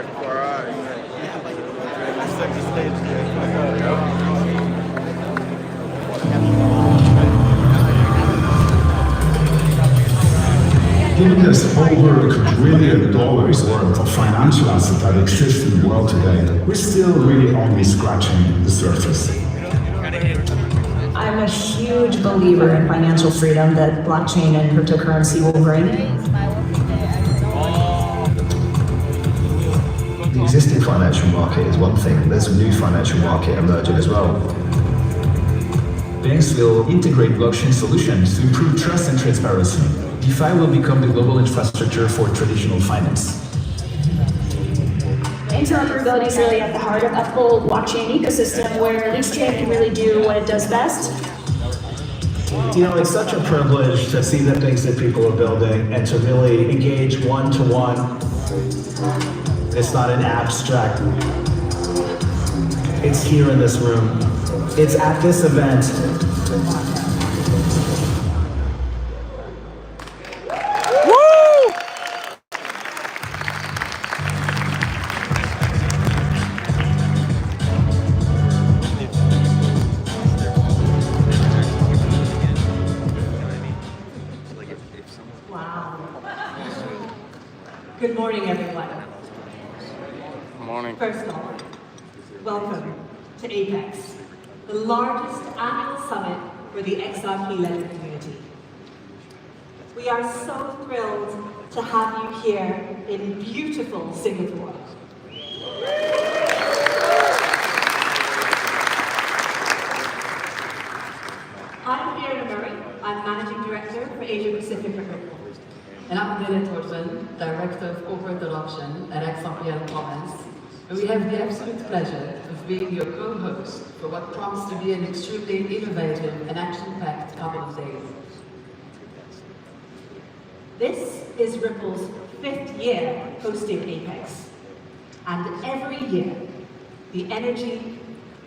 right before our eyes. Second stage. Given there's over $1 trillion worth of financial assets that exist in the world today, we're still really only scratching the surface. I'm a huge believer in financial freedom that blockchain and cryptocurrency will bring. The existing financial market is one thing, there's a new financial market emerging as well. Banks will integrate blockchain solutions to improve trust and transparency. DeFi will become the global infrastructure for traditional finance. Interoperability is really at the heart of that whole blockchain ecosystem where each chain can really do what it does best. You know, it's such a privilege to see the things that people are building and to really engage one-to-one. It's not an abstract. It's here in this room. It's at this event. Good morning, everyone. Good morning. First of all, welcome to APEX, the largest annual summit for the XRP-led community. We are so thrilled to have you here in beautiful Singapore. I'm Fiona Murray. I'm Managing Director for Asia Pacific for Ripple. And I'm Lena Thorson, Director of Corporate Adoption at XRPL Commons. And we have the absolute pleasure of being your co-host for what promises to be an extremely innovative and action-packed couple of days. This is Ripple's 5th year hosting APEX. And every year, the energy,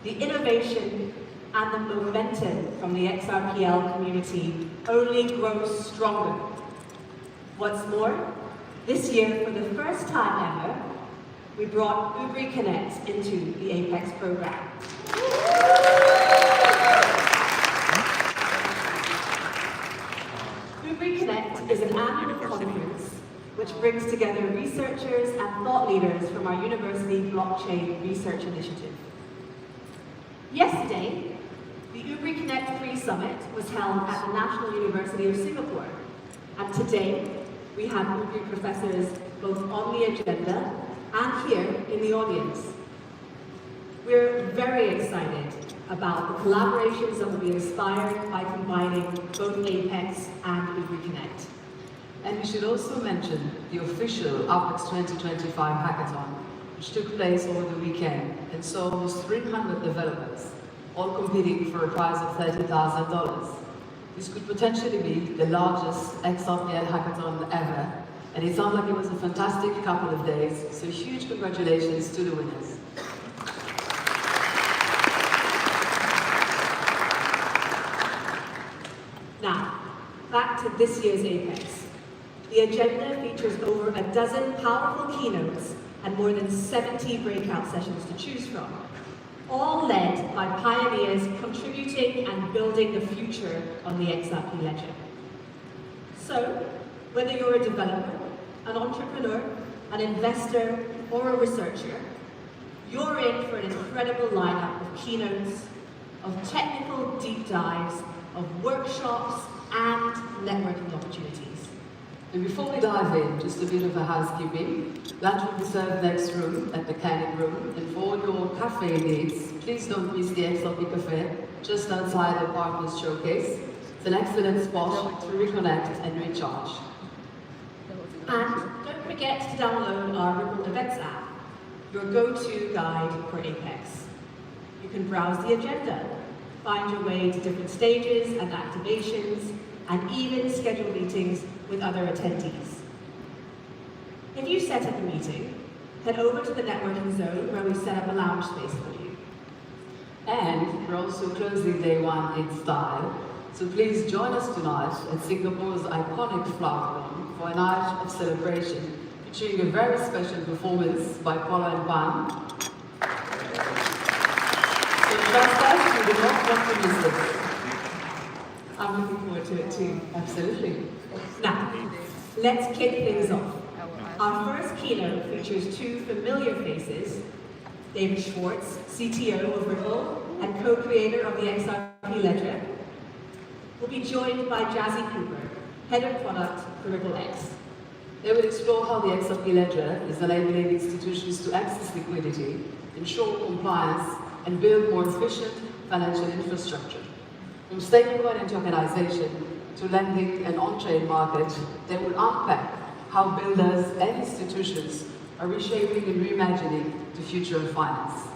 the innovation, and the momentum from the XRPL community only grows stronger. What's more, this year, for the first time ever, we brought Ubri Connect into the APEX program. Ubri Connect is an annual conference which brings together researchers and thought leaders from our university blockchain research initiative. Yesterday, the Ubri Connect Pre-Summit was held at the National University of Singapore, and today, we have Ubri professors both on the agenda and here in the audience. We're very excited about the collaborations that will be inspired by combining both APEX and Ubri Connect. And we should also mention the official APEX 2025 hackathon, which took place over the weekend and saw almost 300 developers, all competing for a prize of $30,000. This could potentially be the largest XRPL hackathon ever, and it sounds like it was a fantastic couple of days, so huge congratulations to the winners. Now, back to this year's APEX. The agenda features over a dozen powerful keynotes and more than 70 breakout sessions to choose from, all led by pioneers contributing and building the future on the XRP ledger. So, whether you're a developer, an entrepreneur, an investor, or a researcher, you're in for an incredible lineup of keynotes, of technical deep dives, of workshops, and networking opportunities. And before we dive in, just a bit of a housekeeping. Lunch will be served next room at the canning room, and for all your cafe needs, please don't miss the XRP Cafe, just outside the Partners Showcase. It's an excellent spot to reconnect and recharge. And don't forget to download our Ripple Events app, your go-to guide for APEX. You can browse the agenda, find your way to different stages and activations, and even schedule meetings with other attendees. If you set up a meeting, head over to the networking zone where we set up a lounge space for you. And we're also closing day one in style, so please join us tonight at Singapore's iconic flower room for a night of celebration featuring a very special performance by Paula and Pam. So trust us, you will not want to miss this. I'm looking forward to it too, absolutely. Now, let's kick things off. Our first keynote features two familiar faces, David Schwartz, CTO of Ripple and co-creator of the XRP Ledger, will be joined by Jazzy Cooper, Head of Product for Ripple X. They will explore how the XRP Ledger is enabling institutions to access liquidity, ensure compliance, and build more efficient financial infrastructure. From stablecoin and tokenization to lending and on-chain market, they will unpack how builders and institutions are reshaping and reimagining the future of finance.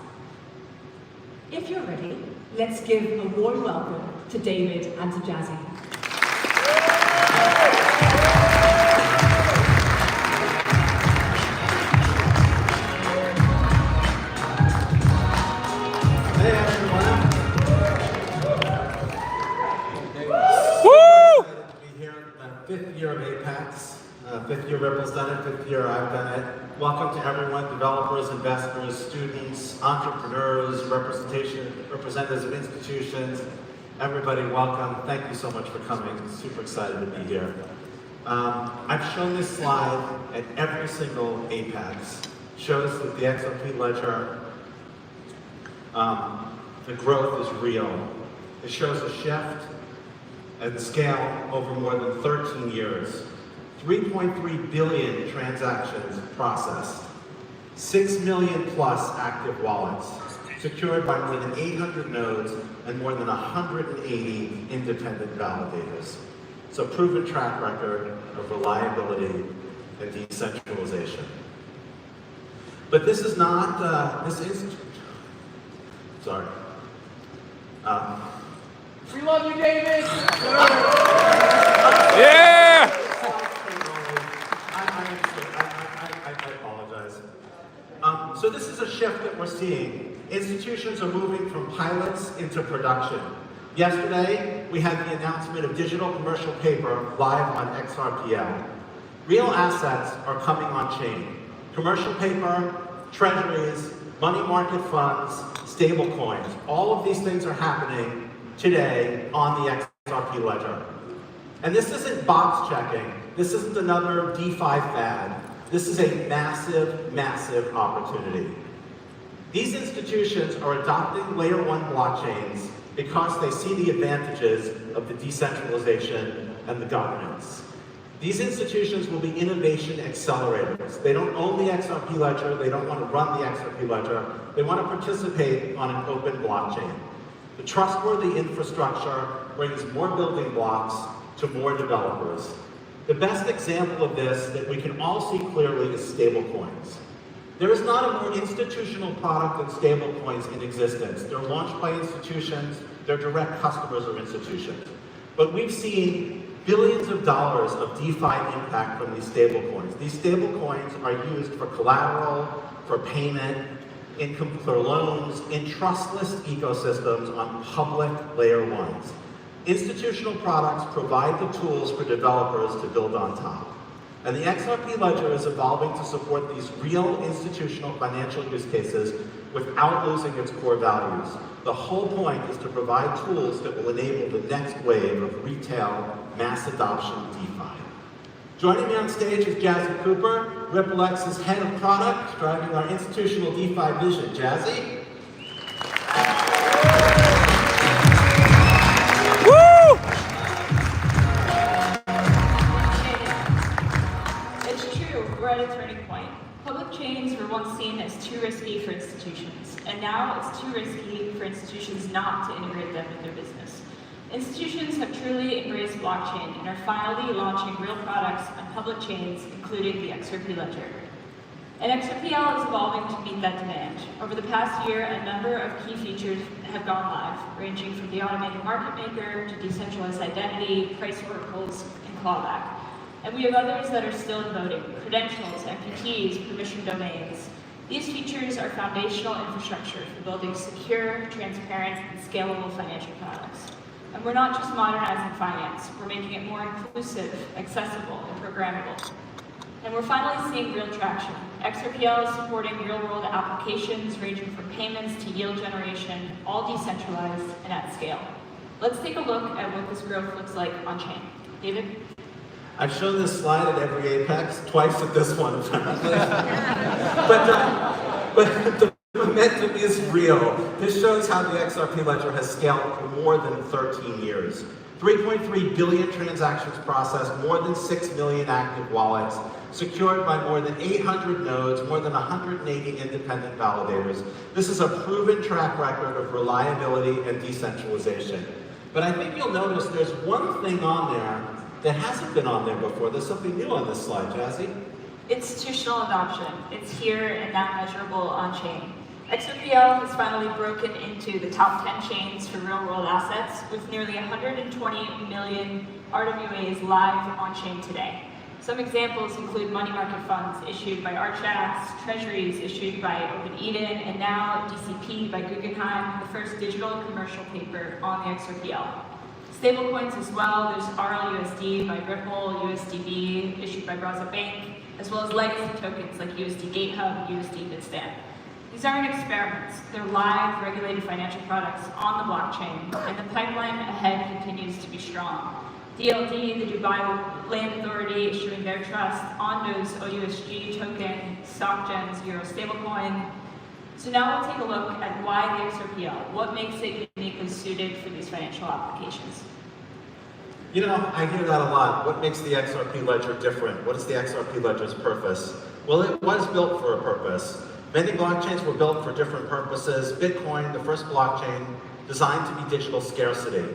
If you're ready, let's give a warm welcome to David and to Jazzy. Hey everyone. Woo! Excited to be here. My 5th year of Apex. 5th year Ripple's done it, 5th year I've done it. Welcome to everyone, developers, investors, students, entrepreneurs, representatives of institutions. Everybody, welcome. Thank you so much for coming. Super excited to be here. I've shown this slide at every single Apex. Shows that the XRP Ledger, the growth is real. It shows a shift and scale over more than 13 years. 3.3 billion transactions processed, 6 million plus active wallets, secured by more than 800 nodes and more than 180 independent validators. So proven track record of reliability and decentralization. But this is not, sorry. We love you, David! Yeah! I apologize. So this is a shift that we're seeing. Institutions are moving from pilots into production. Yesterday, we had the announcement of digital commercial paper live on XRPL. Real assets are coming on chain. Commercial paper, treasuries, money market funds, stable coins. All of these things are happening today on the XRP Ledger. And this isn't box checking. This isn't another DeFi fad. This is a massive, massive opportunity. These institutions are adopting layer 1 blockchains because they see the advantages of the decentralization and the governance. These institutions will be innovation accelerators. They don't own the XRP Ledger, they don't want to run the XRP Ledger, they want to participate on an open blockchain. The trustworthy infrastructure brings more building blocks to more developers. The best example of this that we can all see clearly is stablecoins. There is not a more institutional product than stablecoins in existence. They're launched by institutions, they're direct customers of institutions. But we've seen billions of dollars of DeFi impact from these stablecoins. These stablecoins are used for collateral, for payment, for loans, in trustless ecosystems on public layer 1s. Institutional products provide the tools for developers to build on top. And the XRP Ledger is evolving to support these real institutional financial use cases without losing its core values. The whole point is to provide tools that will enable the next wave of retail mass adoption DeFi. Joining me on stage is Jazzy Cooper, Ripple X's head of product, driving our institutional DeFi vision. Jazzy? We're at a turning point. Public chains were once seen as too risky for institutions, and now it's too risky for institutions not to integrate them in their business. Institutions have truly embraced blockchain and are finally launching real products on public chains, including the XRP Ledger. And XRPL is evolving to meet that demand. Over the past year, a number of key features have gone live, ranging from the automated market maker to decentralized identity, price oracles, and clawback. And we have others that are still in voting: credentials, MPTs, permission domains. These features are foundational infrastructure for building secure, transparent, and scalable financial products. And we're not just modernizing finance, we're making it more inclusive, accessible, and programmable. And we're finally seeing real traction. XRPL is supporting real-world applications ranging from payments to yield generation, all decentralized and at scale. Let's take a look at what this growth looks like on-chain. David? I've shown this slide at every Apex, twice at this one. but the momentum is real. This shows how the XRP ledger has scaled for more than 13 years. 3.3 billion transactions processed, more than 6 million active wallets, secured by more than 800 nodes, more than 180 independent validators. This is a proven track record of reliability and decentralization. But I think you'll notice there's one thing on there that hasn't been on there before. There's something new on this slide, Jazzy. Institutional adoption. It's here and now measurable on-chain. XRPL has finally broken into the top 10 chains for real-world assets, with nearly 120 million RWAs live on-chain today. Some examples include money market funds issued by Archax, treasuries issued by OpenEden, and now DCP by Guggenheim, the first digital commercial paper on the XRPL. Stablecoins as well, there's RLUSD by Ripple, USDB issued by Braza Bank, as well as legacy tokens like USD GateHub, USD Bitstamp. These aren't experiments, they're live regulated financial products on the blockchain, and the pipeline ahead continues to be strong. DLD, the Dubai Land Authority, issuing their trust, Ondo's OUSG token, StockGen's Euro stablecoin. So now we'll take a look at why the XRPL, what makes it uniquely suited for these financial applications. You know, I hear that a lot. What makes the XRP ledger different? What is the XRP ledger's purpose? Well, it was built for a purpose. Many blockchains were built for different purposes. Bitcoin, the first blockchain, designed to be digital scarcity,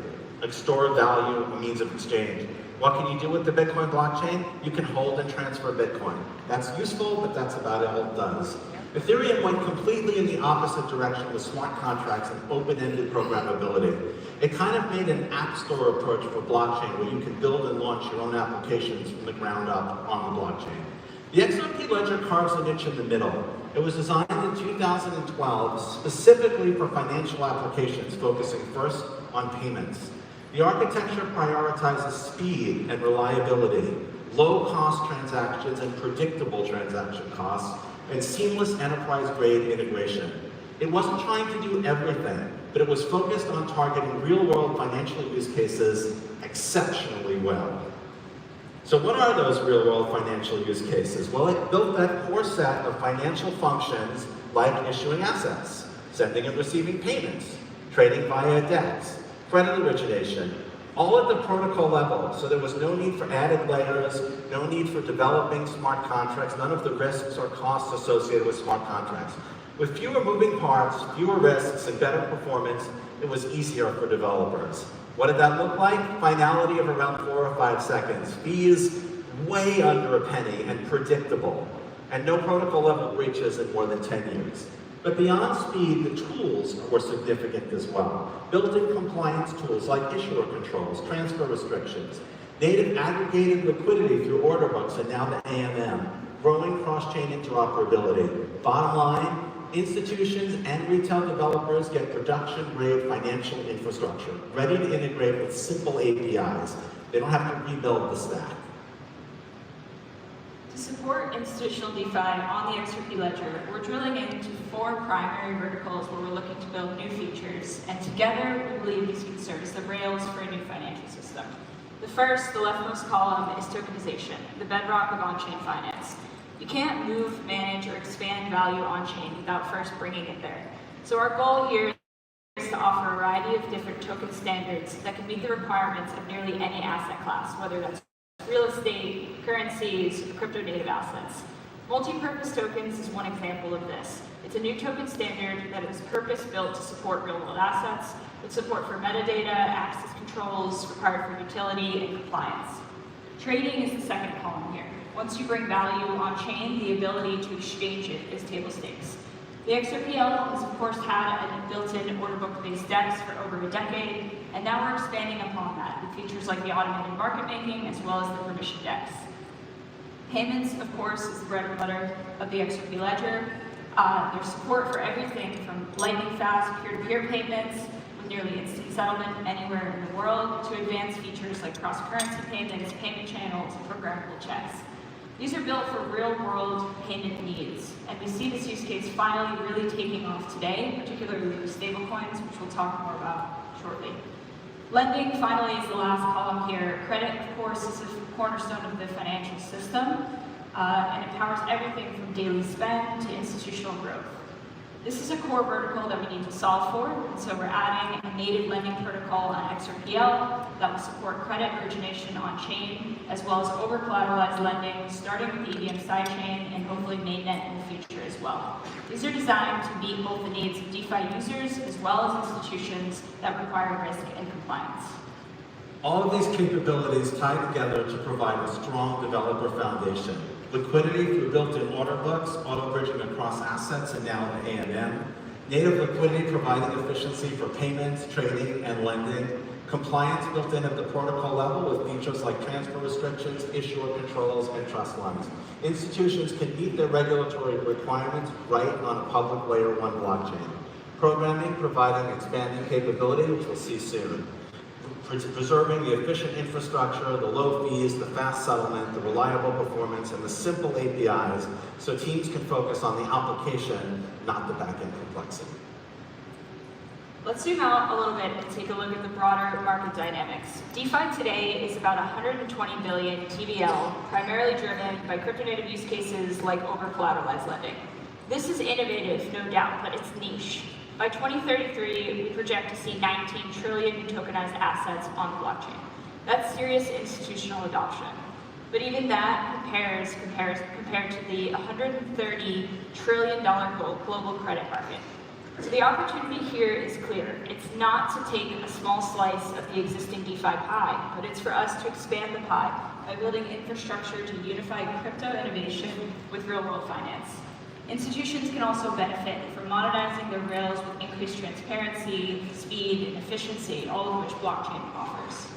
like store of value, a means of exchange. What can you do with the Bitcoin blockchain? You can hold and transfer Bitcoin. That's useful, but that's about all it does. Ethereum went completely in the opposite direction with smart contracts and open-ended programmability. It kind of made an app store approach for blockchain where you can build and launch your own applications from the ground up on the blockchain. The XRP ledger carves a niche in the middle. It was designed in 2012 specifically for financial applications, focusing first on payments. The architecture prioritizes speed and reliability, low-cost transactions and predictable transaction costs, and seamless enterprise-grade integration. It wasn't trying to do everything, but it was focused on targeting real-world financial use cases exceptionally well. So what are those real-world financial use cases? Well, it built that core set of financial functions like issuing assets, sending and receiving payments, trading via DEX, credit origination, all at the protocol level. So there was no need for added layers, no need for developing smart contracts, none of the risks or costs associated with smart contracts. With fewer moving parts, fewer risks, and better performance, it was easier for developers. What did that look like? Finality of around 4 or 5 seconds. Fees way under a penny and predictable. And no protocol level breaches in more than 10 years. But beyond speed, the tools were significant as well. Built-in compliance tools like issuer controls, transfer restrictions, native aggregated liquidity through order books, and now the AMM, growing cross-chain interoperability. Bottom line, institutions and retail developers get production-grade financial infrastructure, ready to integrate with simple APIs. They don't have to rebuild the stack. To support institutional DeFi on the XRP ledger, we're drilling into 4 primary verticals where we're looking to build new features, and together we believe these can serve as the rails for a new financial system. The first, the leftmost column, is tokenization, the bedrock of on-chain finance. You can't move, manage, or expand value on-chain without first bringing it there. So our goal here is to offer a variety of different token standards that can meet the requirements of nearly any asset class, whether that's real estate, currencies, or crypto-native assets. Multi-purpose tokens is one example of this. It's a new token standard that is purpose-built to support real-world assets, with support for metadata, access controls required for utility, and compliance. Trading is the second column here. Once you bring value on-chain, the ability to exchange it is table stakes. The XRPL has of course had a built-in order book-based DEX for over a decade, and now we're expanding upon that with features like the automated market making as well as the permission DEX. Payments, of course, is the bread and butter of the XRP ledger. There's support for everything from lightning-fast peer-to-peer payments with nearly instant settlement anywhere in the world to advanced features like cross-currency payments, payment channels, and programmable checks. These are built for real-world payment needs, and we see this use case finally really taking off today, particularly with stablecoins, which we'll talk more about shortly. Lending, finally, is the last column here. Credit, of course, is a cornerstone of the financial system, and it powers everything from daily spend to institutional growth. This is a core vertical that we need to solve for, and so we're adding a native lending protocol on XRPL that will support credit origination on-chain, as well as over-collateralized lending, starting with the EVM sidechain and hopefully mainnet in the future as well. These are designed to meet both the needs of DeFi users as well as institutions that require risk and compliance. All of these capabilities tie together to provide a strong developer foundation. Liquidity through built-in order books, auto-bridging across assets, and now the AMM. Native liquidity providing efficiency for payments, trading, and lending. Compliance built in at the protocol level with features like transfer restrictions, issuer controls, and trust lines. Institutions can meet their regulatory requirements right on a public layer 1 blockchain. Programming providing expanding capability, which we'll see soon. Preserving the efficient infrastructure, the low fees, the fast settlement, the reliable performance, and the simple APIs, so teams can focus on the application, not the back-end complexity. Let's zoom out a little bit and take a look at the broader market dynamics. DeFi today is about 120 billion TVL, primarily driven by crypto-native use cases like over-collateralized lending. This is innovative, no doubt, but it's niche. By 2033, we project to see 19 trillion in tokenized assets on the blockchain. That's serious institutional adoption. But even that compared to the $130 trillion global credit market. So the opportunity here is clear. It's not to take a small slice of the existing DeFi pie, but it's for us to expand the pie by building infrastructure to unify crypto innovation with real-world finance. Institutions can also benefit from modernizing their rails with increased transparency, speed, and efficiency, all of which blockchain offers.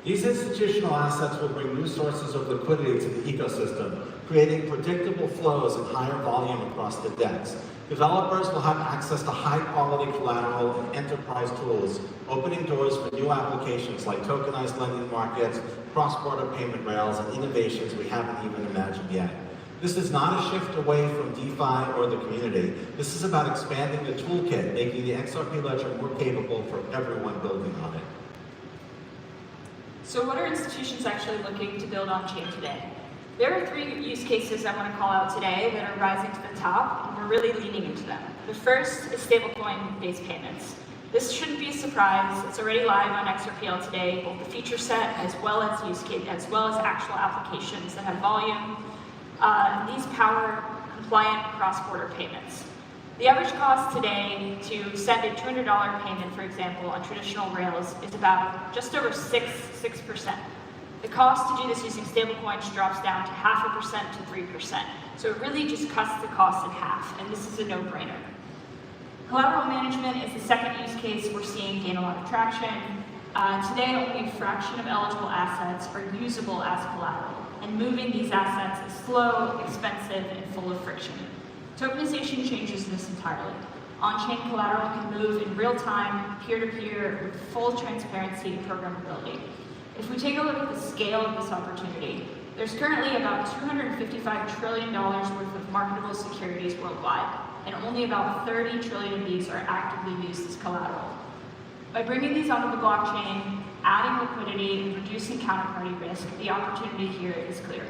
These institutional assets will bring new sources of liquidity to the ecosystem, creating predictable flows and higher volume across the DEX. Developers will have access to high-quality collateral and enterprise tools, opening doors for new applications like tokenized lending markets, cross-border payment rails, and innovations we haven't even imagined yet. This is not a shift away from DeFi or the community. This is about expanding the toolkit, making the XRP ledger more capable for everyone building on it. So what are institutions actually looking to build on-chain today? There are 3 use cases I want to call out today that are rising to the top, and we're really leaning into them. The first is stablecoin-based payments. This shouldn't be a surprise. It's already live on XRPL today, both the feature set as well as use case, as well as actual applications that have volume. These power compliant cross-border payments. The average cost today to send a $200 payment, for example, on traditional rails is about just over 6%. The cost to do this using stablecoins drops down to 0.5% to 3%. So it really just cuts the cost in half, and this is a no-brainer. Collateral management is the second use case we're seeing gain a lot of traction. Today, only a fraction of eligible assets are usable as collateral, and moving these assets is slow, expensive, and full of friction. Tokenization changes this entirely. On-chain collateral can move in real time, peer-to-peer, with full transparency and programmability. If we take a look at the scale of this opportunity, there's currently about $255 trillion worth of marketable securities worldwide, and only about 30 trillion of these are actively used as collateral. By bringing these onto the blockchain, adding liquidity, and reducing counterparty risk, the opportunity here is clear.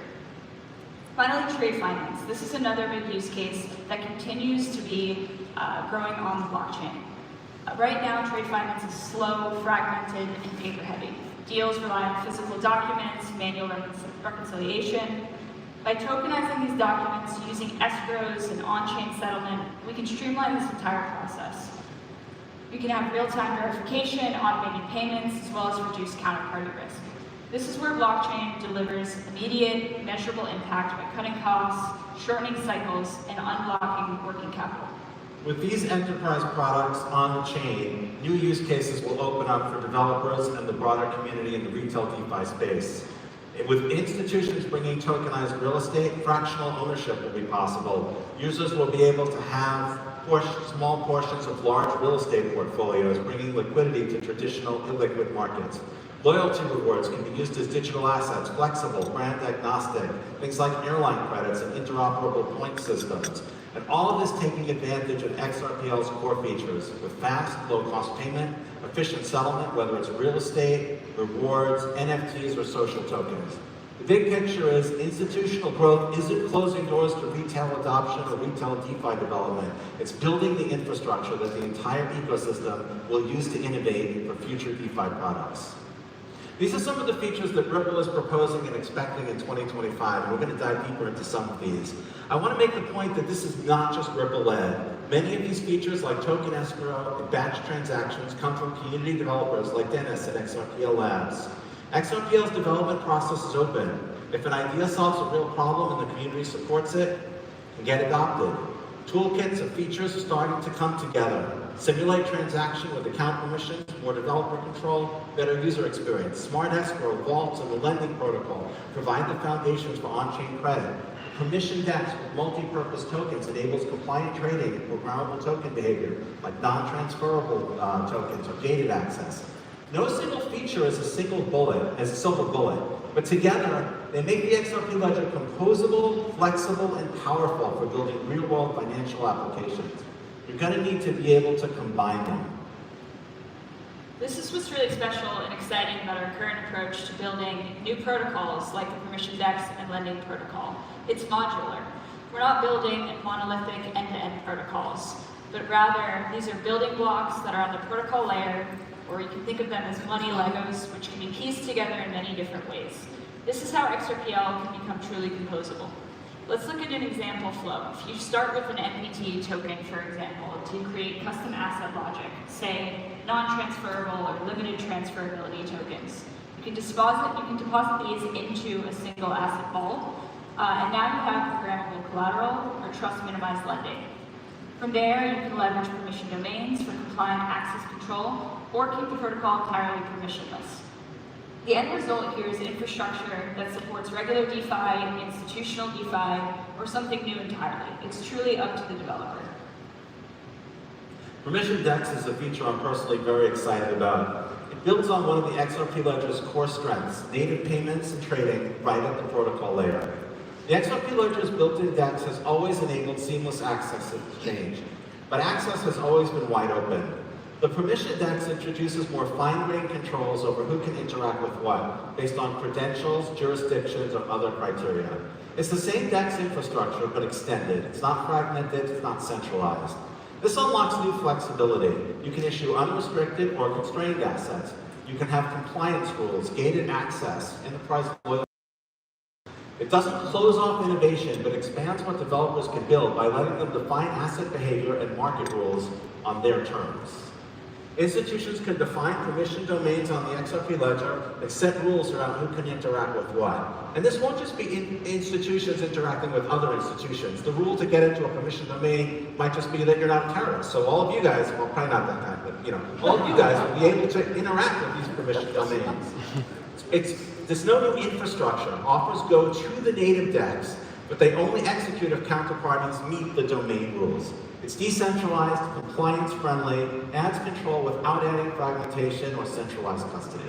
Finally, trade finance. This is another big use case that continues to be growing on the blockchain. Right now, trade finance is slow, fragmented, and paper-heavy. Deals rely on physical documents, manual reconciliation. By tokenizing these documents using escrows and on-chain settlement, we can streamline this entire process. We can have real-time verification, automated payments, as well as reduce counterparty risk. This is where blockchain delivers immediate, measurable impact by cutting costs, shortening cycles, and unlocking working capital. With these enterprise products on the chain, new use cases will open up for developers and the broader community in the retail DeFi space. With institutions bringing tokenized real estate, fractional ownership will be possible. Users will be able to have small portions of large real estate portfolios, bringing liquidity to traditional illiquid markets. Loyalty rewards can be used as digital assets, flexible, brand agnostic, things like airline credits and interoperable point systems. And all of this taking advantage of XRPL's core features with fast, low-cost payment, efficient settlement, whether it's real estate, rewards, NFTs, or social tokens. The big picture is institutional growth isn't closing doors to retail adoption or retail DeFi development. It's building the infrastructure that the entire ecosystem will use to innovate for future DeFi products. These are some of the features that Ripple is proposing and expecting in 2025, and we're going to dive deeper into some of these. I want to make the point that this is not just Ripple-led. Many of these features, like token escrow and batch transactions, come from community developers like Dennis at XRPL Labs. XRPL's development process is open. If an idea solves a real problem and the community supports it, it can get adopted. Toolkits and features are starting to come together. Simulate transaction with account permissions, more developer control, better user experience. Smart escrow, vaults, and the lending protocol provide the foundations for on-chain credit. Permission DEX with multi-purpose tokens enables compliant trading and programmable token behavior, like non-transferable tokens or gated access. No single feature is a silver bullet, but together they make the XRP ledger composable, flexible, and powerful for building real-world financial applications. You're going to need to be able to combine them. This is what's really special and exciting about our current approach to building new protocols like the permission DEX and lending protocol. It's modular. We're not building monolithic end-to-end protocols, but rather these are building blocks that are on the protocol layer, or you can think of them as money Legos, which can be pieced together in many different ways. This is how XRPL can become truly composable. Let's look at an example flow. If you start with an NPT token, for example, to create custom asset logic, say non-transferable or limited transferability tokens, you can deposit these into a single asset vault, and now you have programmable collateral or trust minimized lending. From there, you can leverage permission domains for compliant access control, or keep the protocol entirely permissionless. The end result here is infrastructure that supports regular DeFi, institutional DeFi, or something new entirely. It's truly up to the developer. Permission DEX is a feature I'm personally very excited about. It builds on one of the XRP Ledger's core strengths, native payments and trading right at the protocol layer. The XRP Ledger's built-in DEX has always enabled seamless access to exchange, but access has always been wide open. The permission DEX introduces more fine-grained controls over who can interact with what, based on credentials, jurisdictions, or other criteria. It's the same DEX infrastructure, but extended. It's not fragmented, it's not centralized. This unlocks new flexibility. You can issue unrestricted or constrained assets. You can have compliance rules, gated access, enterprise loyalty. It doesn't close off innovation, but expands what developers can build by letting them define asset behavior and market rules on their terms. Institutions can define permission domains on the XRP ledger and set rules around who can interact with what. And this won't just be institutions interacting with other institutions. The rule to get into a permission domain might just be that you're not a terrorist. So all of you guys, well, probably not that kind, but all of you guys will be able to interact with these permission domains. There's no new infrastructure. Offers go to the native DEX, but they only execute if counterparties meet the domain rules. It's decentralized, compliance-friendly, adds control without adding fragmentation or centralized custody.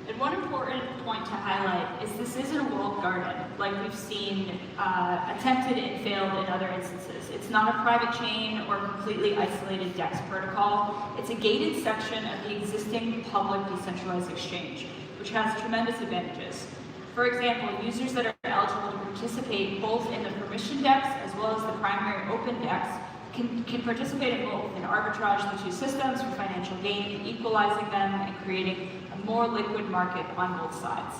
And one important point to highlight is this isn't a walled garden like we've seen attempted and failed in other instances. It's not a private chain or completely isolated DEX protocol. It's a gated section of the existing public decentralized exchange, which has tremendous advantages. For example, users that are eligible to participate both in the permission DEX as well as the primary open DEX can participate in both and arbitrage the two systems for financial gain, equalizing them and creating a more liquid market on both sides.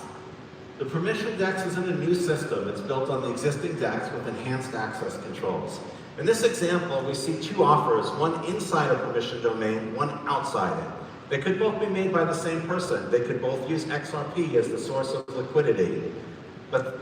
The permission DEX isn't a new system. It's built on the existing DEX with enhanced access controls. In this example, we see two offers, one inside a permission domain, one outside it. They could both be made by the same person. They could both use XRP as the source of liquidity. But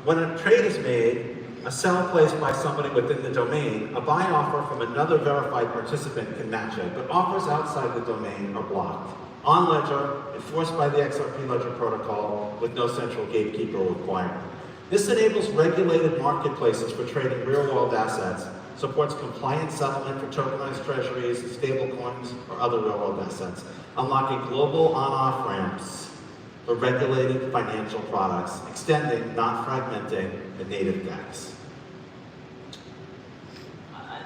when a trade is made, a sell placed by somebody within the domain, a buy offer from another verified participant can match it, but offers outside the domain are blocked. On ledger, enforced by the XRP ledger protocol with no central gatekeeper requirement. This enables regulated marketplaces for trading real-world assets, supports compliant settlement for tokenized treasuries, stablecoins, or other real-world assets, unlocking global on-off ramps for regulated financial products, extending, not fragmenting, the native DEX.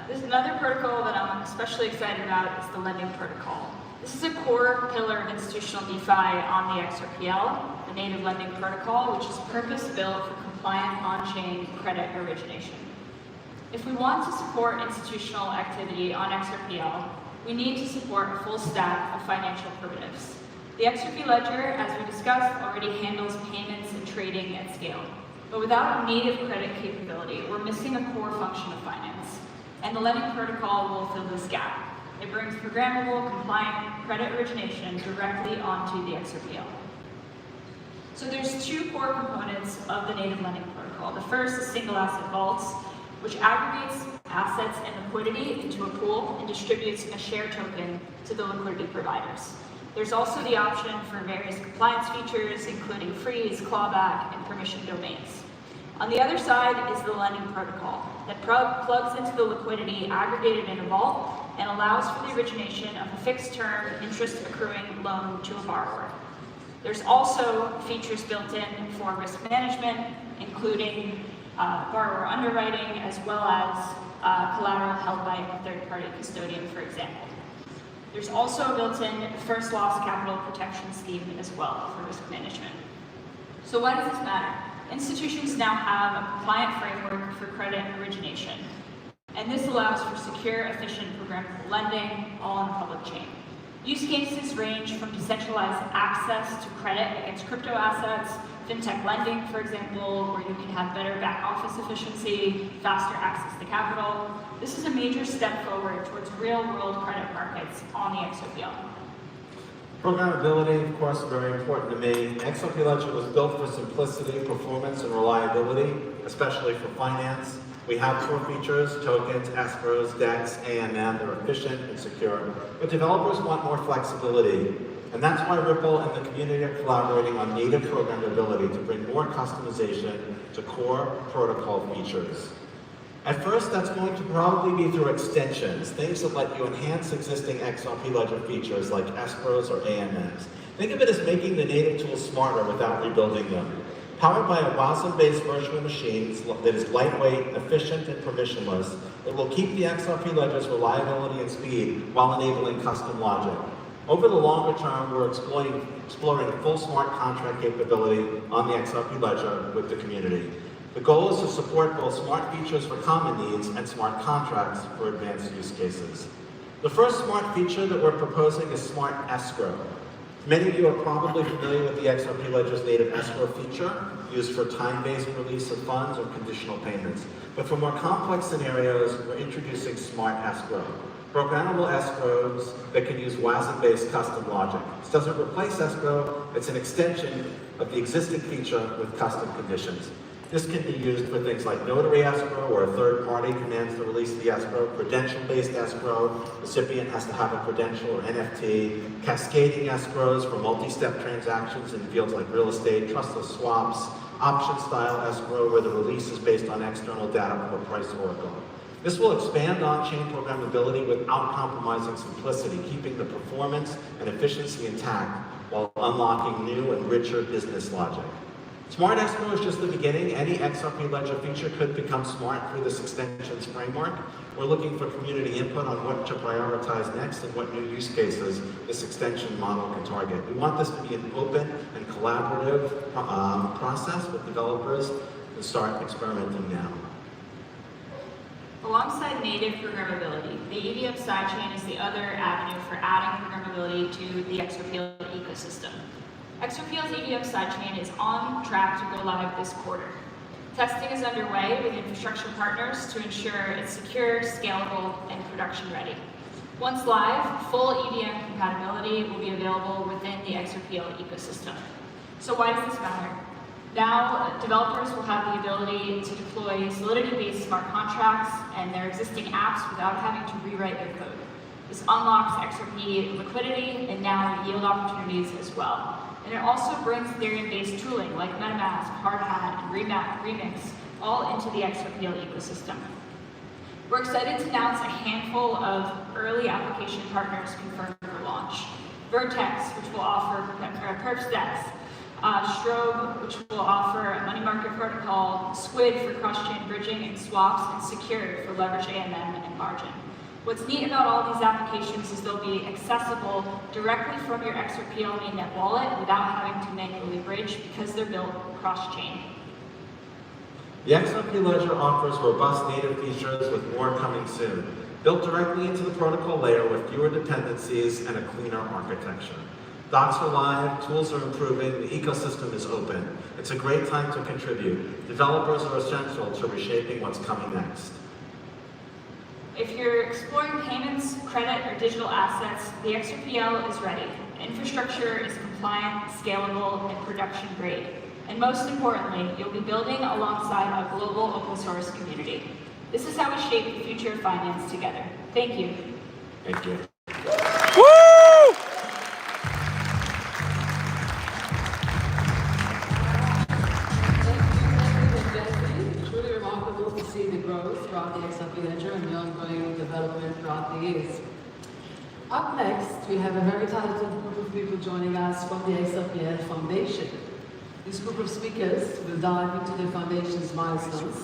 There's another protocol that I'm especially excited about is the lending protocol. This is a core pillar of institutional DeFi on the XRPL, the native lending protocol, which is purpose-built for compliant on-chain credit origination. If we want to support institutional activity on XRPL, we need to support a full stack of financial primitives. The XRP ledger, as we discussed, already handles payments and trading at scale. But without a native credit capability, we're missing a core function of finance. And the lending protocol will fill this gap. It brings programmable, compliant credit origination directly onto the XRPL. So there's two core components of the native lending protocol. The first is single asset vaults, which aggregates assets and liquidity into a pool and distributes a share token to the liquidity providers. There's also the option for various compliance features, including freeze, clawback, and permission domains. On the other side is the lending protocol that plugs into the liquidity aggregated in a vault and allows for the origination of a fixed-term, interest-accruing loan to a borrower. There's also features built in for risk management, including borrower underwriting, as well as collateral held by a third-party custodian, for example. There's also a built-in first loss capital protection scheme as well for risk management. So why does this matter? Institutions now have a compliant framework for credit origination, and this allows for secure, efficient, programmable lending, all on the public chain. Use cases range from decentralized access to credit against crypto assets, fintech lending, for example, where you can have better back office efficiency, faster access to capital. This is a major step forward towards real-world credit markets on the XRPL. Programmability, of course, very important to me. XRP Ledger was built for simplicity, performance, and reliability, especially for finance. We have core features, tokens, escrows, DEX, AMM. They're efficient and secure. But developers want more flexibility. And that's why Ripple and the community are collaborating on native programmability to bring more customization to core protocol features. At first, that's going to probably be through extensions, things that let you enhance existing XRP Ledger features like escrows or AMMs. Think of it as making the native tools smarter without rebuilding them. Powered by a WASM-based virtual machine that is lightweight, efficient, and permissionless, it will keep the XRP Ledger's reliability and speed while enabling custom logic. Over the longer term, we're exploring full smart contract capability on the XRP Ledger with the community. The goal is to support both smart features for common needs and smart contracts for advanced use cases. The first smart feature that we're proposing is Smart Escrow. Many of you are probably familiar with the XRP Ledger's native escrow feature, used for time-based release of funds or conditional payments. But for more complex scenarios, we're introducing Smart Escrow, programmable escrows that can use WASM-based custom logic. This doesn't replace escrow, it's an extension of the existing feature with custom conditions. This can be used for things like notary escrow, where a third party commands the release of the escrow, credential-based escrow, recipient has to have a credential or NFT, cascading escrows for multi-step transactions in fields like real estate, trustless swaps, option-style escrow, where the release is based on external data or price oracle. This will expand on-chain programmability without compromising simplicity, keeping the performance and efficiency intact while unlocking new and richer business logic. Smart Escrow is just the beginning. Any XRP Ledger feature could become smart through this extensions framework. We're looking for community input on what to prioritize next and what new use cases this extension model can target. We want this to be an open and collaborative process with developers to start experimenting now. Alongside native programmability, the EVM sidechain is the other avenue for adding programmability to the XRP ecosystem. XRPL's EVM sidechain is on track to go live this quarter. Testing is underway with infrastructure partners to ensure it's secure, scalable, and production ready. Once live, full EVM compatibility will be available within the XRPL ecosystem. So why does this matter? Now, developers will have the ability to deploy Solidity-based smart contracts and their existing apps without having to rewrite their code. This unlocks XRP liquidity and now yield opportunities as well. And it also brings Ethereum-based tooling like MetaMask, Hardhat, and Remix all into the XRPL ecosystem. We're excited to announce a handful of early application partners confirmed for launch. Vertex, which will offer perps DEX, Strobe, which will offer a money market protocol, Squid for cross-chain bridging and swaps, and Secure for leverage AMM and margin. What's neat about all these applications is they'll be accessible directly from your XRPL mainnet wallet without having to manually bridge because they're built cross-chain. The XRP Ledger offers robust native features with more coming soon, built directly into the protocol layer with fewer dependencies and a cleaner architecture. Docs are live, tools are improving, the ecosystem is open. It's a great time to contribute. Developers are essential to reshaping what's coming next. If you're exploring payments, credit, or digital assets, the XRPL is ready. Infrastructure is compliant, scalable, and production grade. And most importantly, you'll be building alongside a global open source community. This is how we shape the future of finance together. Thank you. Thank you. Woo! Truly remarkable to see the growth throughout the XRP Ledger and the ongoing development throughout the years. Up next, we have a very talented group of people joining us from the XRPL Foundation. This group of speakers will dive into the Foundation's milestones,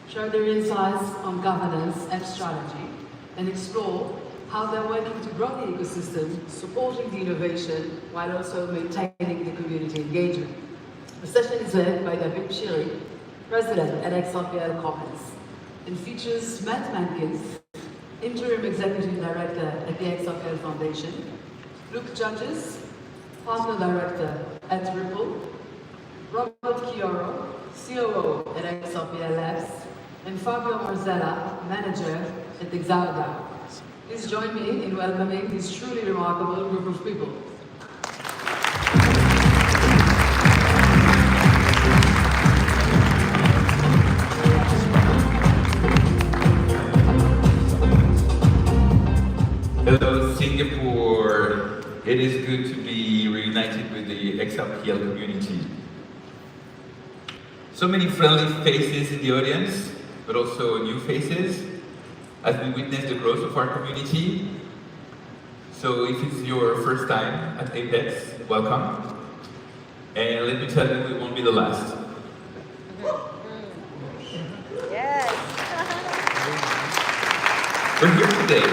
share their insights on governance and strategy, and explore how they're working to grow the ecosystem, supporting the innovation, while also maintaining the community engagement. The session is led by David Shiri, President at XRPL Commons, and features Matt Mankins, Interim Executive Director at the XRPL Foundation, Luke Judges, Partner Director at Ripple, Robert Chioro, COO at XRPL Labs, and Fabio Marzella, Manager at Exauda. Please join me in welcoming this truly remarkable group of people. Hello, Singapore. It is good to be reunited with the XRPL community. So many friendly faces in the audience, but also new faces as we witness the growth of our community. So if it's your first time at Apex, welcome. And let me tell you, it won't be the last. We're here today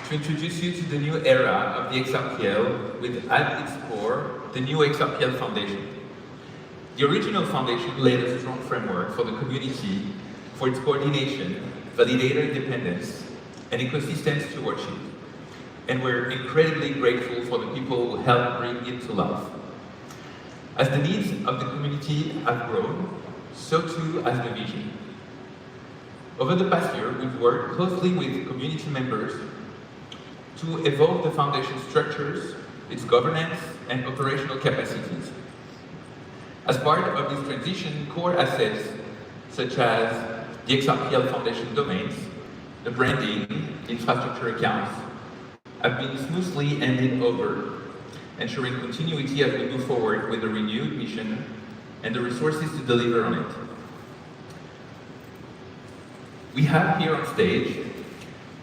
to introduce you to the new era of the XRPL with at its core the new XRPL Foundation. The original foundation laid a strong framework for the community for its coordination, validator independence, and ecosystem stewardship. And we're incredibly grateful for the people who helped bring it to life. As the needs of the community have grown, so too has the vision. Over the past year, we've worked closely with community members to evolve the foundation structures, its governance, and operational capacities. As part of this transition, core assets such as the XRPL Foundation domains, the branding, infrastructure accounts, have been smoothly handed over, ensuring continuity as we move forward with a renewed mission and the resources to deliver on it. We have here on stage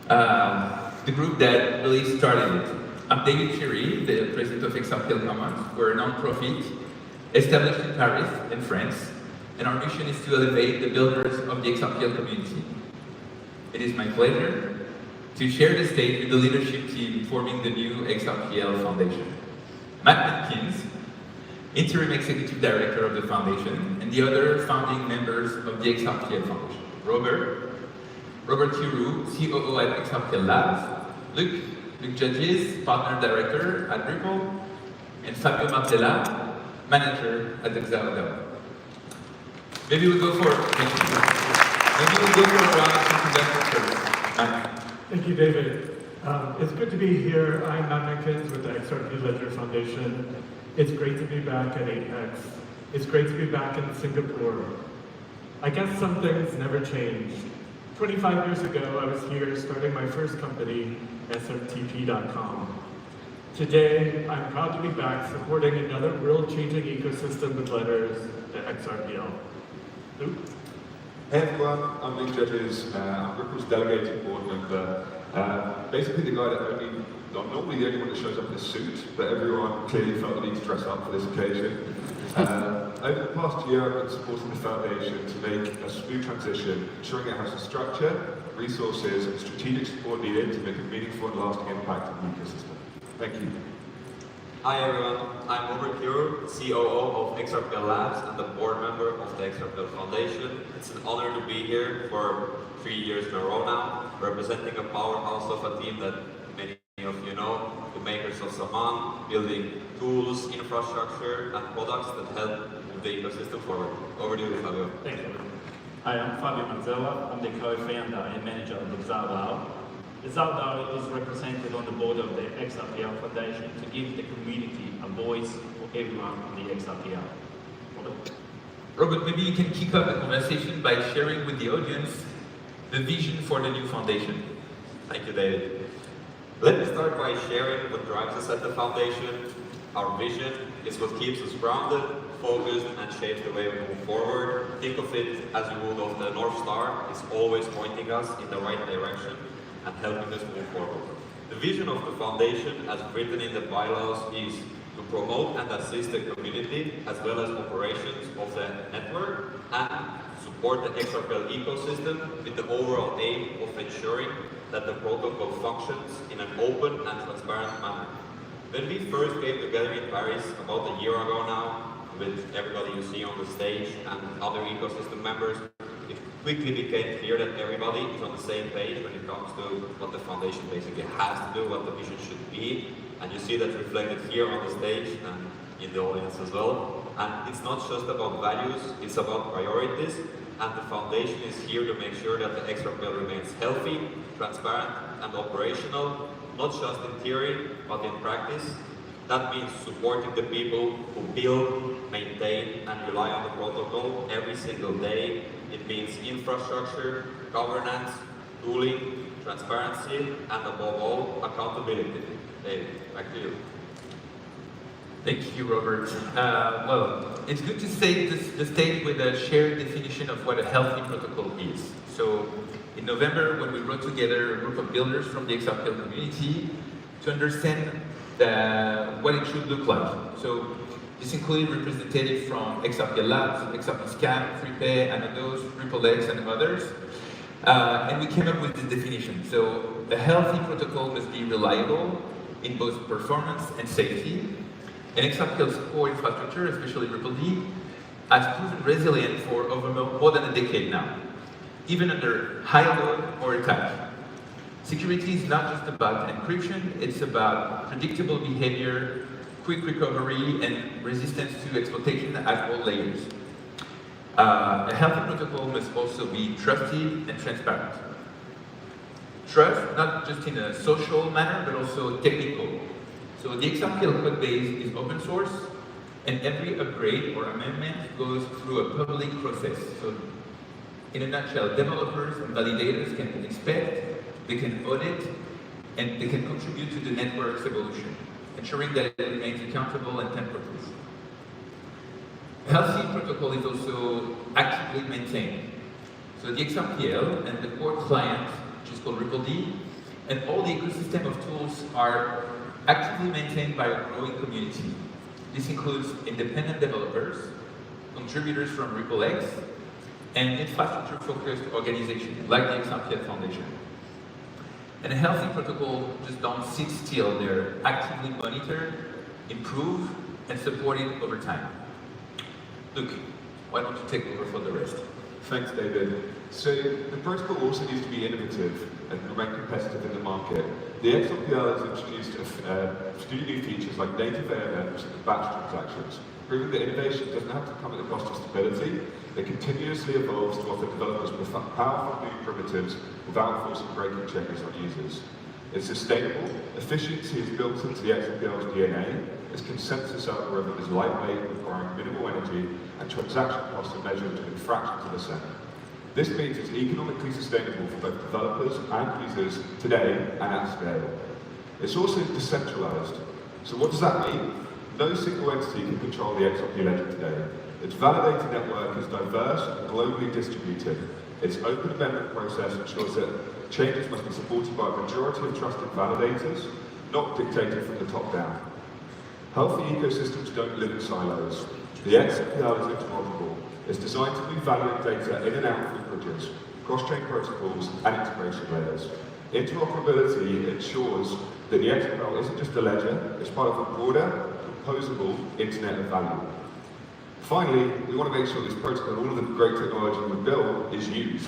the group that really started it. I'm David Chiri, the president of XRPL Commons. We're a non-profit established in Paris and France, and our mission is to elevate the builders of the XRPL community. It is my pleasure to share the stage with the leadership team forming the new XRPL Foundation. Matt Mankins, Interim Executive Director of the Foundation, and the other founding members of the XRPL Foundation. Robert Chiru, COO at XRPL Labs, Luke Judges, Partner Director at Ripple, and Fabio Martella, Manager at Exauda. Maybe we'll go for a round of introductions first. Thank you, David. It's good to be here. I'm Matt Mankins with the XRP Ledger Foundation. It's great to be back at Apex. It's great to be back in Singapore. I guess some things never change. 25 years ago, I was here starting my first company, SFTP.com. Today, I'm proud to be back supporting another world-changing ecosystem with letters, the XRPL. Luke? Hey everyone, I'm Nick Judges. I'm Ripple's delegated board member. Basically the guy that I'm normally the only one that shows up in a suit, but everyone clearly felt the need to dress up for this occasion. Over the past year, I've been supporting the foundation to make a smooth transition, ensuring it has the structure, resources, and strategic support needed to make a meaningful and lasting impact on the ecosystem. Thank you. Hi everyone, I'm Robert Cure, COO of XRPL Labs and the board member of the XRPL Foundation. It's an honor to be here for 3 years in a row now, representing a powerhouse of a team that many of you know, the makers of Saman, building tools, infrastructure, and products that help move the ecosystem forward. Over to you, Fabio. Thanks, Robert. Hi, I'm Fabio Manzella. I'm the co-founder and manager of the ZAO. The ZAO is represented on the board of the XRPL Foundation to give the community a voice for everyone in the XRPL. Robert, maybe you can kick off the conversation by sharing with the audience the vision for the new foundation. Thank you, David. Let me start by sharing what drives us at the foundation. Our vision is what keeps us grounded, focused, and shapes the way we move forward. Think of it as you would of the North Star. It's always pointing us in the right direction and helping us move forward. The vision of the foundation, as written in the bylaws, is to promote and assist the community as well as operations of the network and support the XRPL ecosystem with the overall aim of ensuring that the protocol functions in an open and transparent manner. When we first came together in Paris about a year ago now, with everybody you see on the stage and other ecosystem members, it quickly became clear that everybody is on the same page when it comes to what the foundation basically has to do, what the vision should be. And you see that reflected here on the stage and in the audience as well. And it's not just about values, it's about priorities. And the foundation is here to make sure that the XRPL remains healthy, transparent, and operational, not just in theory, but in practice. That means supporting the people who build, maintain, and rely on the protocol every single day. It means infrastructure, governance, tooling, transparency, and above all, accountability. David, back to you. Thank you, Robert. Well, it's good to set the stage with a shared definition of what a healthy protocol is. So, in November, when we brought together a group of builders from the XRPL community to understand what it should look like. So, this included representatives from XRPL Labs, XRP Scan, FreePay, Anodos, RippleX, and others. And we came up with this definition. So, a healthy protocol must be reliable in both performance and safety. And XRPL's core infrastructure, especially RippleD, has proven resilient for over more than a decade now, even under high load or attack. Security is not just about encryption, it's about predictable behavior, quick recovery, and resistance to exploitation at all layers. A healthy protocol must also be trusted and transparent. Trust, not just in a social manner, but also technical. So the XRPL code base is open source, and every upgrade or amendment goes through a public process. So in a nutshell, developers and validators can inspect, they can audit, and they can contribute to the network's evolution, ensuring that it remains accountable and tamper-proof. A healthy protocol is also actively maintained. So the XRPL and the core client, which is called RippleD, and all the ecosystem of tools are actively maintained by a growing community. This includes independent developers, contributors from RippleX, and infrastructure-focused organizations like the XRPL Foundation. And a healthy protocol just don't sit still. They're actively monitored, improved, and supported over time. Luke, why don't you take over for the rest? Thanks, David. So the protocol also needs to be innovative and remain competitive in the market. The XRPL has introduced a few new features like native AMMs and batch transactions, proving that innovation doesn't have to come at the cost of stability. It continuously evolves to offer developers with powerful new primitives without forcing breaking changes on users. It's sustainable, efficiency is built into the XRPL's DNA, its consensus algorithm is lightweight, requiring minimal energy, and transaction costs are measured in fractions of a second. This means it's economically sustainable for both developers and users today and at scale. It's also decentralized. So what does that mean? No single entity can control the XRP ledger today. Its validator network is diverse and globally distributed. Its open amendment process ensures that changes must be supported by a majority of trusted validators, not dictated from the top down. Healthy ecosystems don't live in silos. The XMPL is interoperable. It's designed to move valid data in and out through bridges, cross-chain protocols, and integration layers. Interoperability ensures that the XML isn't just a ledger, it's part of a broader, composable Internet of Value. Finally, we want to make sure this protocol, all of the great technology we built, is used.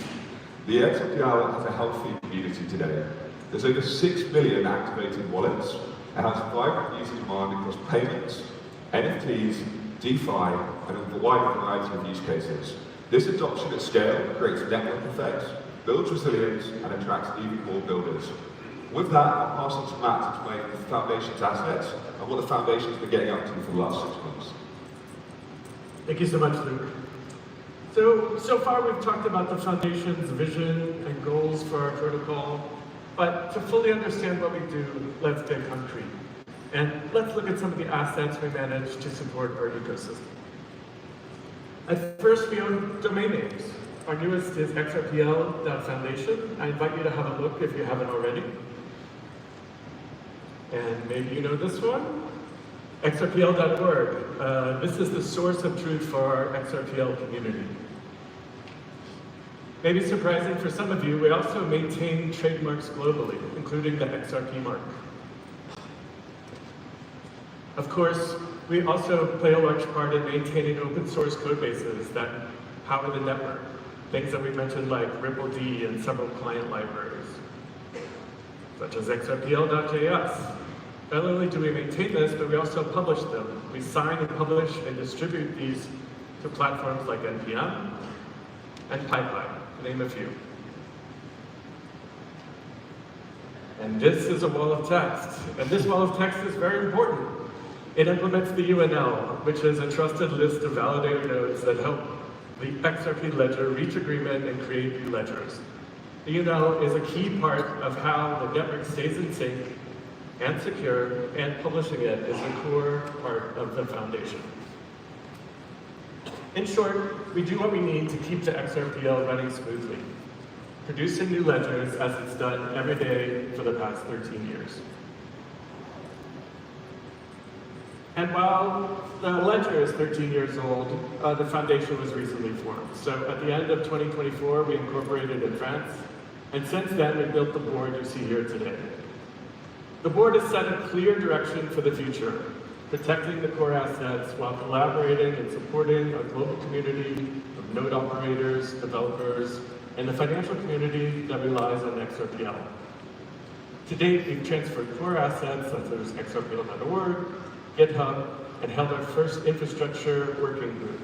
The XMPL has a healthy community today. There's over 6 million activated wallets. It has vibrant user demand across payments, NFTs, DeFi, and a wide variety of use cases. This adoption at scale creates network effects, builds resilience, and attracts even more builders. With that, I'll pass on to Matt to explain the Foundation's assets and what the Foundation's been getting up to for the last 6 months. Thank you so much, Luke. So far we've talked about the Foundation's vision and goals for our protocol, but to fully understand what we do, let's get concrete. And let's look at some of the assets we manage to support our ecosystem. At first, we own domain names. Our newest is xrpl.foundation. I invite you to have a look if you haven't already. And maybe you know this one, xrpl.org. This is the source of truth for our XRPL community. Maybe surprising for some of you, we also maintain trademarks globally, including the XRP mark. Of course, we also play a large part in maintaining open source code bases that power the network. Things that we mentioned like RippleD and several client libraries, such as xrpl.js. Not only do we maintain this, but we also publish them. We sign and publish and distribute these to platforms like NPM and PyPy, to name a few. And this is a wall of text. And this wall of text is very important. It implements the UNL, which is a trusted list of validator nodes that help the XRP ledger reach agreement and create new ledgers. The UNL is a key part of how the network stays in sync and secure, and publishing it is a core part of the Foundation. In short, we do what we need to keep the XRPL running smoothly, producing new ledgers as it's done every day for the past 13 years. And while the ledger is 13 years old, the Foundation was recently formed. So at the end of 2024, we incorporated in France, and since then, we built the board you see here today. The board has set a clear direction for the future, protecting the core assets while collaborating and supporting a global community of node operators, developers, and the financial community that relies on XRPL. To date, we've transferred core assets such as xrpl.org, GitHub, and held our first infrastructure working group.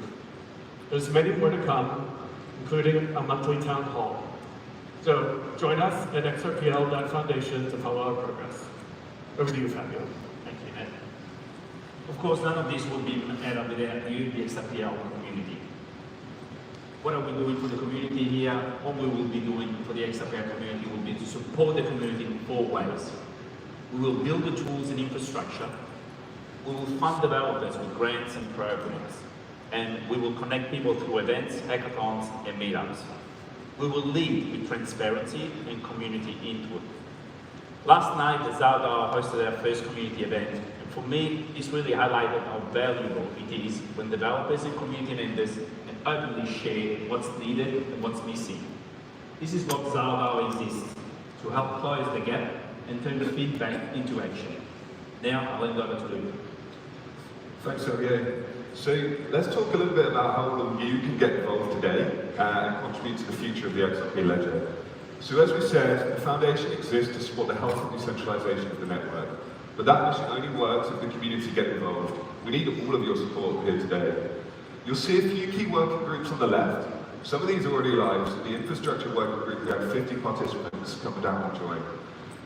There's many more to come, including a monthly town hall. So join us at xrpl.foundation to follow our progress. Over to you, Fabio. Thank you, Ed. Of course, none of this would be without you, the XRPL community. What are we doing for the community here? What we will be doing for the XRPL community will be to support the community in 4 ways. We will build the tools and infrastructure. We will fund developers with grants and programs. And we will connect people through events, hackathons, and meetups. We will lead with transparency and community input. Last night, the Zaldar hosted their first community event, and for me, this really highlighted how valuable it is when developers and community members can openly share what's needed and what's missing. This is what Zaldar exists, to help close the gap and turn the feedback into action. Now, I'll hand over to Luke. Thanks, Xavier. So let's talk a little bit about how all of you can get involved today and contribute to the future of the XRP ledger. So as we said, the Foundation exists to support the health and decentralization of the network. But that mission only works if the community get involved. We need all of your support here today. You'll see a few key working groups on the left. Some of these are already live, so the infrastructure working group, we have 50 participants come down and join.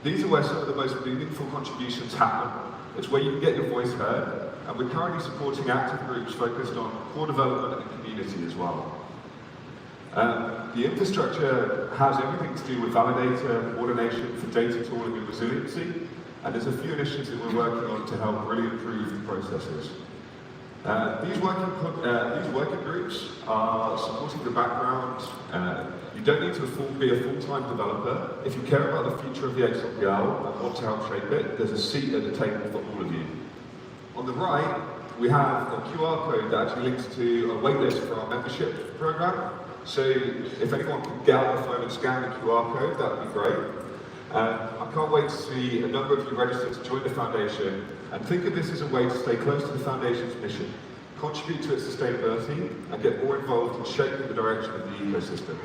These are where some of the most meaningful contributions happen. It's where you can get your voice heard, and we're currently supporting active groups focused on core development and community as well. The infrastructure has everything to do with validator, coordination for data tooling and resiliency, and there's a few initiatives that we're working on to help really improve the processes. These working groups are supporting the background. You don't need to be a full-time developer. If you care about the future of the XRPL and want to help shape it, there's a seat at the table for all of you. On the right, we have a QR code that actually links to a waitlist for our membership program. So if anyone can get out their phone and scan the QR code, that would be great. I can't wait to see a number of you register to join the foundation, and think of this as a way to stay close to the foundation's mission, contribute to its sustainability, and get more involved in shaping the direction of the ecosystem.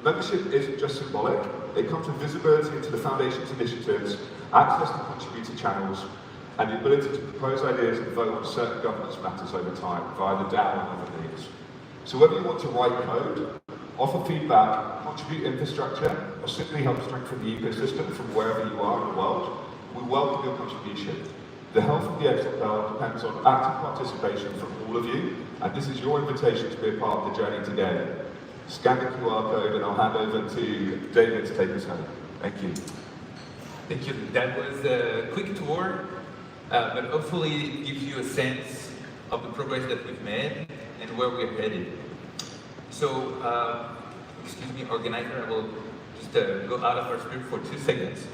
Membership isn't just symbolic, it comes with visibility into the foundation's initiatives, access to contributor channels, and the ability to propose ideas and vote on certain governance matters over time via the DAO and other means. So whether you want to write code, offer feedback, contribute infrastructure, or simply help strengthen the ecosystem from wherever you are in the world, we welcome your contribution. The health of the XRPL depends on active participation from all of you, and this is your invitation to be a part of the journey today. Scan the QR code and I'll hand over to David to take us home. Thank you. Thank you. That was a quick tour, but hopefully it gives you a sense of the progress that we've made and where we're headed. So, excuse me, organizer, I will just go out of our script for 2 seconds,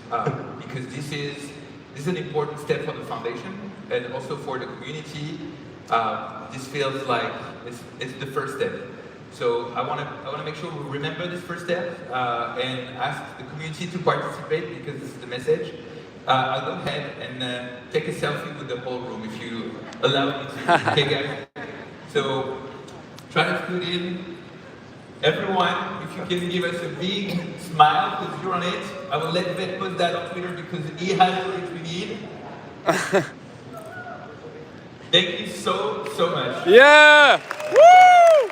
because this is an important step for the foundation and also for the community. This feels like it's the first step. So I want to make sure we remember this first step and ask the community to participate, because this is the message. I'll go ahead and take a selfie with the whole room if you allow me to. Okay, guys? So try to put in. Everyone, if you can give us a big smile because you're on it. I will let Vet post that on Twitter because he has what we need. Thank you so much. Yeah! Woo!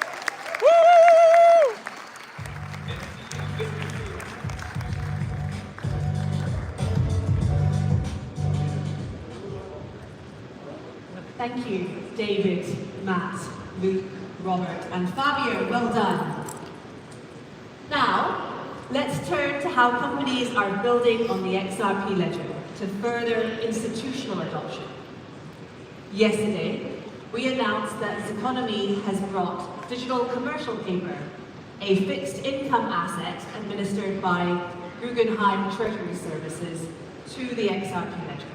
Woo! Thank you, David, Matt, Luke, Robert, and Fabio. Well done. Now, let's turn to how companies are building on the XRP ledger to further institutional adoption. Yesterday, we announced that Zeconomy has brought digital commercial paper, a fixed income asset administered by Guggenheim Treasury Services, to the XRP ledger.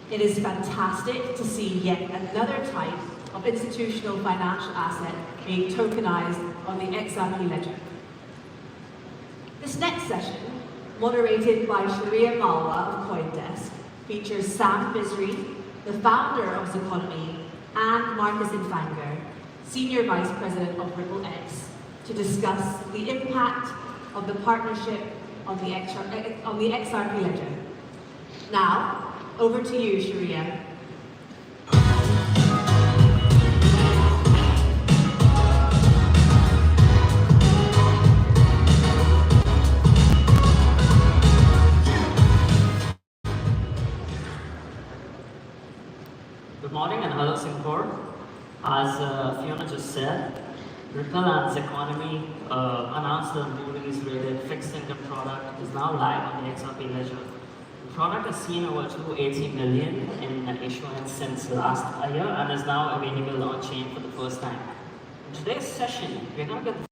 It is fantastic to see yet another type of institutional financial asset being tokenized on the XRP ledger. This next session, moderated by Sharia Malwa of CoinDesk, features Sam Bisri, the founder of Zeconomy, and Marcus Infanger, Senior Vice President of RippleX, to discuss the impact of the partnership on the XRP ledger. Now, over to you, Sharia. Good morning and hello Singapore. As Fiona just said, Ripple and Zeconomy announced the Moody's rated fixed income product is now live on the XRP ledger. The product has seen over 280 million in issuance since last year and is now available on chain for the first time. In today's session, we're going to get